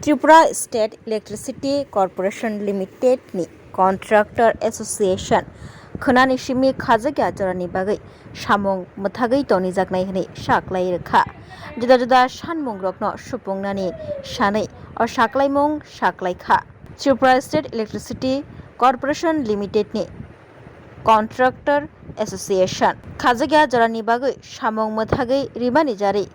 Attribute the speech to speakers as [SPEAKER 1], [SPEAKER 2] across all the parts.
[SPEAKER 1] Tripura state electricity corporation limited नि contractor association खोनानि Simi खाजग्या जरानि बागै सामुं मोथागै तनि जागनाय हनै साख्लाय रोखा जुदा जुदा सानमुं रखनो सुपुंनानि सानै और साख्लायमुं साख्लायखा Tripura state electricity corporation limited नि कॉन्ट्रैक्टर एसोसिएशन खाजग्या जरानि बागै सामुं मोथागै रिमानि जारि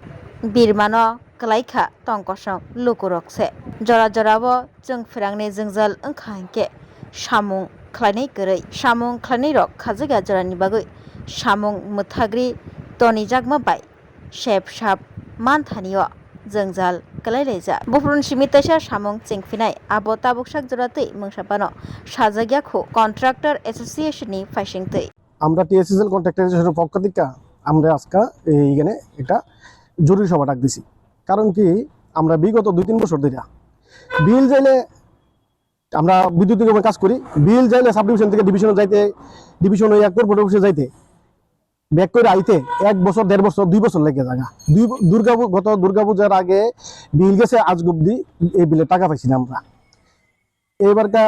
[SPEAKER 1] बिरमानो कलाइखा तंकसं लुकुरकसे जरा जराबो जों फिरांने जोंजाल ओंखांके सामुं खलायनाय गरै सामुं खलायनाय रक खाजग्या जरानि बागै सामुं मोथाग्रि तनि जागमा बाय शेप साप मानथानियो जोंजाल कलायलायजा बुफ्रुन सिमितासा सामुं चिंफिनाय आबो ताबुकसाक जरातै मंसापानो साजाग्याखौ कन्ट्राक्टर एसोसिएशननि फाइसिंतै
[SPEAKER 2] আমরা টিএসএসএল কন্ট্রাক্টরের পক্ষ থেকে আমরা আজকে এইখানে একটা জরুরি সভা ডাক দিছি। কারণ কি আমরা বিগত 2-3 বছর ধরে বিল যাইলে আমরা বিদ্যুৎ নিগমে কাজ করি, বিল যাইলে সাব ডিভিশন থেকে ডিভিশনে যাইতে, ডিভিশন হয়ে কর্পোরেট অফিসে যাইতে ব্যাক করে আইতে 1 বছর 1.5 বছর 2 বছর লেগে যায়। গত দুর্গাপূজার আগে বিল গেছে, আজ অবধি এই বিলের টাকা পাইছি না আমরা। এইবারটা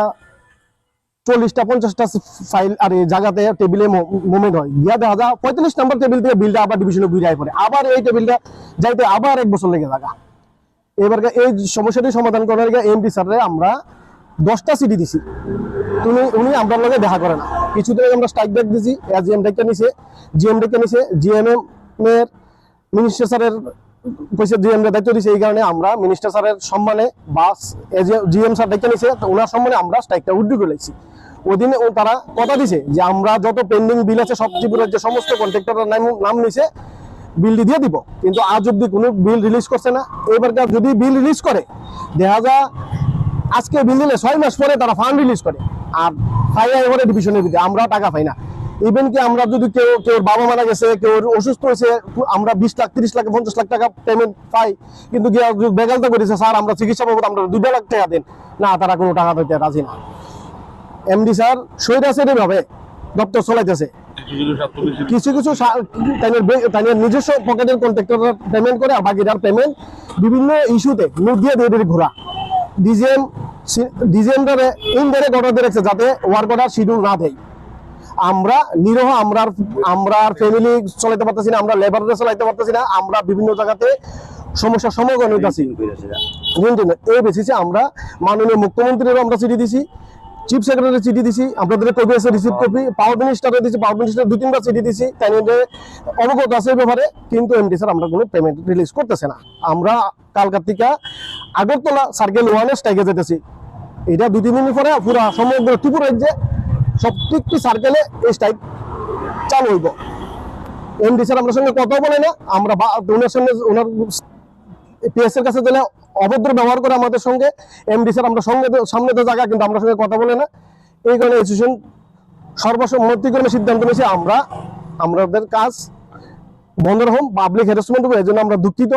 [SPEAKER 2] 40টা 50টা ফাইল আর এই জায়গাতে টেবিলে মুভমেন্ট হয়, গিয়া দেখা যায় 45 নম্বর টেবিল থেকে বিলটা আবার ডিভিশনে ঘুরে পড়ে, আবার এই টেবিলটা যাইতে আবার 1 বছর লেগে যায়। এবারকে এই সমস্যাটি সমাধান করার আগে এমডি স্যাররে আমরা 10টা সিডি দিছি, উনি আমরা লগে দেখা করে না। কিছুদিন আগে আমরা স্ট্রাইক ব্যাক দিছি, এজিএম ডেকে নিছে, জিএম ডেকে নিছে, জিএমএম এর মিনিস্টার স্যারের কইছে জিএম এর দায়িত্ব দিছে। এই কারণে আমরা মিনিস্টার স্যারের সম্মানে বাস জিএম স্যার ডেকে নিছে, তো ওনার সম্মানে আমরা স্ট্রাইকটা উইথড্র করে লাইছি। ওদিনে তারা কথা দিছে যে আমরা যত পেন্ডিং বিল আছে সব ত্রিপুরার যে সমস্ত কন্ট্রাক্টরের নাম নিছে বিল দিয়ে দিব, কিন্তু আজ অব্দি কোনো বিল রিলিজ করছে না। এবারকার যদি বিল রিলিজ করে দেখা যায় আজকে বিল দিলে 6 মাস পরে তারা ফান্ড রিলিজ করে, আর ফাইয়া এবারে ডিভিশনে দিতে আমরা টাকা পাই না। ইভেন কি আমরা যদি কেউ বাবা মারা গেছে, কেউ অসুস্থ হয়েছে, আমরা 20 লাখ 30 লাখ 50 লাখ টাকা পেমেন্ট পাই, কিন্তু বেগালতা করেছে স্যার আমরা চিকিৎসা বাবদ আমরা 2 লাখ টাকা দেন না, তারা কোনো টাকা দিতে রাজি না। এমডি স্যার সৈরাসের ভাবে দপ্তর চলাইতেছে, কিছু কিছু নিজস্ব পকেটের কন্ট্রাক্টর পেমেন্ট করে, আর বাকিটার পেমেন্ট বিভিন্ন ইস্যুতে নোট দিয়ে দিয়ে ঘোরা। ডিজিএমটারে ইনডাইরেক্ট অর্ডার দিয়ে রাখছে যাতে ওয়ার্ক অর্ডার শিডিউল না দেয়। আমরা নিরহ, আমরা ফ্যামিলি চালাইতে পারতেছি না, আমরা লেবারদের চালাইতে পারতেছি না, আমরা বিভিন্ন জায়গাতে সমস্যার সম্মুখীন হইতেছি। এই বেসিসে আমরা মাননীয় মুখ্যমন্ত্রীরও আমরা চিঠি দিছি, চিফ সেক্রেটারি চিঠি দিছি, আপনাদের কপি আছে রিসিভ কপি, পাওয়ার মিনিস্টারে দিছি, পাওয়ার মিনিস্টার 2-3বার চিঠি দিছি, তাই অবগত আছে এই ব্যাপারে, কিন্তু এমডি স্যার আমরা কোনো পেমেন্ট রিলিজ করতেছে না। আমরা কালকার থেকে আগরতলা সার্কেল 1-এ স্ট্রাইকে যেতেছি। এটা 2-3 দিন পরে পুরো সমগ্র ত্রিপুরা রাজ্যে প্রত্যেকটি সার্কেলে এই স্ট্রাইক চালু হইব। এমডি স্যার আমার সঙ্গে কথা বলে না, আমরা ওনার সঙ্গে ওনার পিএস এর কাছে দিলে অভদ্র ব্যবহার করে আমাদের সঙ্গে। এমডি স্যার আমরা সামনে তো জায়গা, কিন্তু আমরা সঙ্গে কথা বলে না। এই কারণে অ্যাসোসিয়েশন সর্বসম্মতিক্রমে সিদ্ধান্ত নিয়েছে আমাদের কাজ বন্ধ রাখুন, পাবলিক হ্যারাসমেন্ট হবে। এই জন্য আমরা দুঃখিত,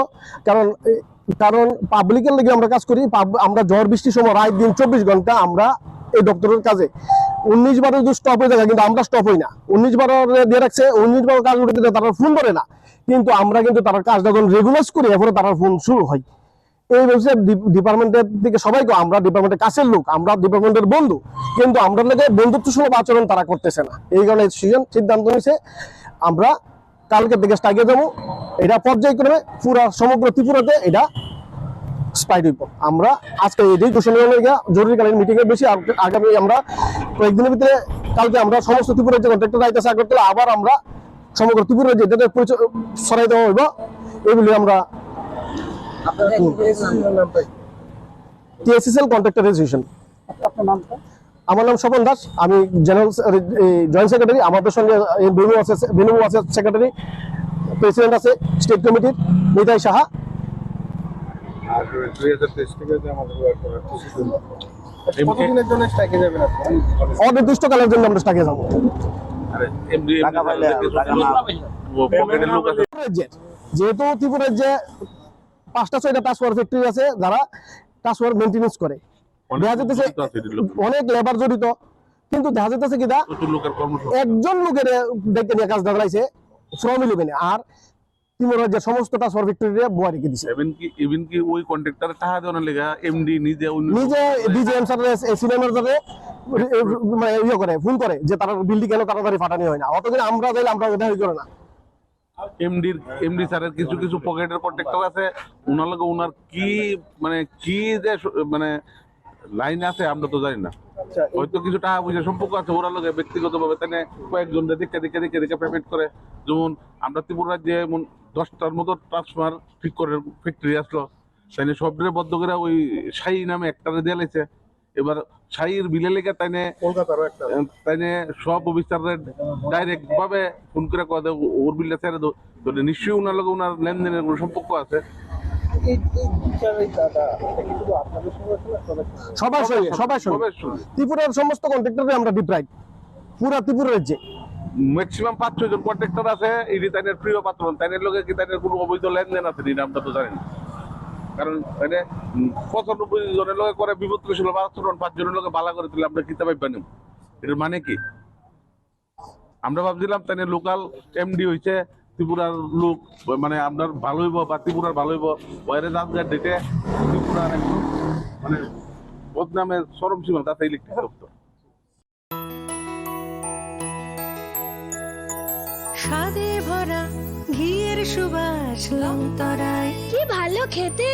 [SPEAKER 2] কারণ পাবলিকের লেগে আমরা কাজ করি। আমরা ঝড় বৃষ্টির সময় রাত দিন 24 ঘন্টা আমরা এই দপ্তরের কাজে 19 বার স্টপ হয়ে যায়, কিন্তু আমরা স্টপ হই না। 19 বার দিয়ে রাখছে, 19 বার কাজ উঠে দিলে তারা ফোন করে না, কিন্তু আমরা কিন্তু তার কাজ যখন রেগুলাইজ করি এরপরে তার ফোন শুরু হয়। এই ব্যবসায় ডিপার্টমেন্টের দিকে সবাইকে, আমরা ডিপার্টমেন্টের কাছের লোক, আমরা ডিপার্টমেন্টের বন্ধু, কিন্তু আমরা লাগে বন্ধুত্ব সুলভ আচরণ তারা করতেছে না। এই কারণে সিদ্ধান্ত নিয়েছে আমরা কালকের দিকে স্ট্রাইকে যাবো। এটা পর্যায়ক্রমে পুরো সমগ্র ত্রিপুরাতে এটা স্প্রাইড হইব। আমরা আজকে এটাই ঘোষণা জরুরিকালীন মিটিং এর বেশি আগামী আমরা কয়েকদিনের ভিতরে, কালকে আমরা সমস্ত ত্রিপুরার যে কন্ট্রাক্টর আইতেছে আগরতলা, আবার আমরা সমগ্র ত্রিপুরার যে এটাতে সরাই দেওয়া হইব। এইগুলি আমরা টিএসএসএল কন্ট্রাক্টর অ্যাসোসিয়েশন। আমার নাম স্বপন দাস, আমি জেনারেল জয়েন্ট সেক্রেটারি। আমাদের সঙ্গে বেনু আছে সেক্রেটারি, প্রেসিডেন্ট আছে স্টেট কমিটির নিতাই সাহা। অনির্দিষ্টকালের জন্য আমরা স্ট্রাইকে যাবো। যেহেতু ত্রিপুরার যে 5টা-6টা ট্রান্সফার ফ্যাক্টরি আছে যারা ট্রান্সফার মেইনটেনেন্স করে, দেখা যেতেছে অনেক লেবার জড়িত, কিন্তু দেখা যেতেছে কি একজন লোকের ডেকে নিয়ে কাজ দাঁড়াইছে ফ্রম 11। আর তিমুর যে সমস্ত ট্রান্সফার ফ্যাক্টরি বুয়া রেখে দিছে।
[SPEAKER 3] ইভেন কি ওই কন্ট্রাক্টর টাকা দেওয়ার লেগা এমডি নিজে
[SPEAKER 2] নিজে ডিজিএম স্যার সিনেমার যাতে মানে ইয়ে করে ফোন করে যে তার বিল্ডিং কেন তাড়াতাড়ি ফাটানি হয় না, অতদিন আমরা যাইলে আমরা ওটা করে না।
[SPEAKER 3] এমডি স্যারের কিছু কিছু পকেটের কন্ট্রাক্টর আছে, ওনার লগে ওনার কি মানে কি যে মানে লাইন আছে আমরা তো জানি না। হয়তো কিছু টাকা পয়সা সম্পর্ক আছে ওরা লগে ব্যক্তিগতভাবে তাই কয়েকজন দেখে পেমেন্ট করে। যেমন আমরা ত্রিপুরা যে 10টার মতো ট্রান্সফার ঠিক করে ফ্যাক্টরি আসলো, তাই সবরে বদ্ধ করে ওই শাহী নামে একটারে দিয়ে লাইছে। এবার শাহীর বিলে লেগে তাইনে সব অফিসারদের ডাইরেক্ট ভাবে ফোন করে কয়া দেয় ওর বিলটা ছেড়ে দাও, নিশ্চয়ই ওনার লগে ওনার লেনদেনের কোনো সম্পর্ক আছে।
[SPEAKER 2] সবার সঙ্গে ত্রিপুরার সমস্ত কন্ট্রাক্টরে আমরা ডিপ্রাইড পুরা ত্রিপুরা রাজ্যে
[SPEAKER 3] ম্যাক্সিমাম 5-6 জন কন্ট্রাক্টর আছে, এটি তাইনের প্রিয় পাত্র, তাইনের লগে কি তাইনের কোনো অবৈধ লেনদেন আছে এটা আমরা তো জানি না। কারণ তাইনে 95 জনের লগে করে বিপদ করেছিল 5 জনের লগে বালা করে দিলে আমরা কিতাব বানিম, এটার মানে কি? আমরা ভাবছিলাম তাইনে লোকাল এমডি হইছে ত্রিপুরার লোক, মানে আপনার ভালো হইব বা ত্রিপুরার ভালো হইব, বাইরে রাজগার ডেকে ত্রিপুরার একদম মানে বদনামের চরম সীমা তাতে ইলেকট্রিক দপ্তর।
[SPEAKER 4] স্বাদে ভরা ঘিয়ের সুবাস লংতরায়,
[SPEAKER 5] কি ভালো খেতে।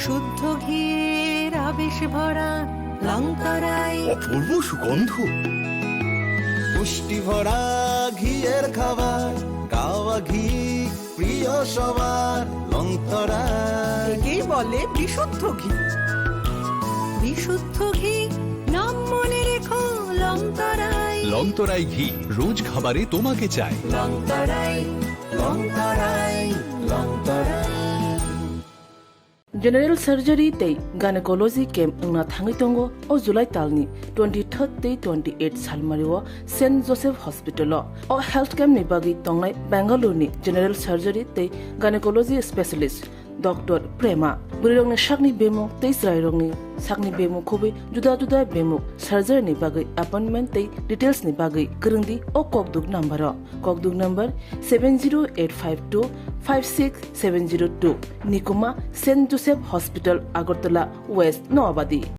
[SPEAKER 4] শুদ্ধ ঘিয়ের আবেশ ভরা লংতরায়,
[SPEAKER 6] অপূর্ব সুগন্ধ, পুষ্টি ভরা ঘিয়ের খাবার, গাওয়া ঘি প্রিয় সবার লংতরায়।
[SPEAKER 4] একেই বলে বিশুদ্ধ ঘি। বিশুদ্ধ ঘি নাম মনে রেখো লংতরায়।
[SPEAKER 7] লংতরাই ঘি রোজ খাবারে তোমাকে চাই।
[SPEAKER 4] Longtharai Longtharai Longtharai.
[SPEAKER 8] General Surgery tei Gynecology Camp ngna thangi tongo o July talni 23rd tei 28 salmario St Joseph Hospital o health camp ni bagi tongnai Bangalore ni General Surgery tei Gynecology Specialist Dr. Prema burirong ni shakni bemo tei srairong ni sakni bemo khobi juda juda bemo surgery ni bagi appointment tei details ni bagi kerengdi o kokduk number 70852 56702 Nikuma St Joseph Hospital Agartala West Noabadi.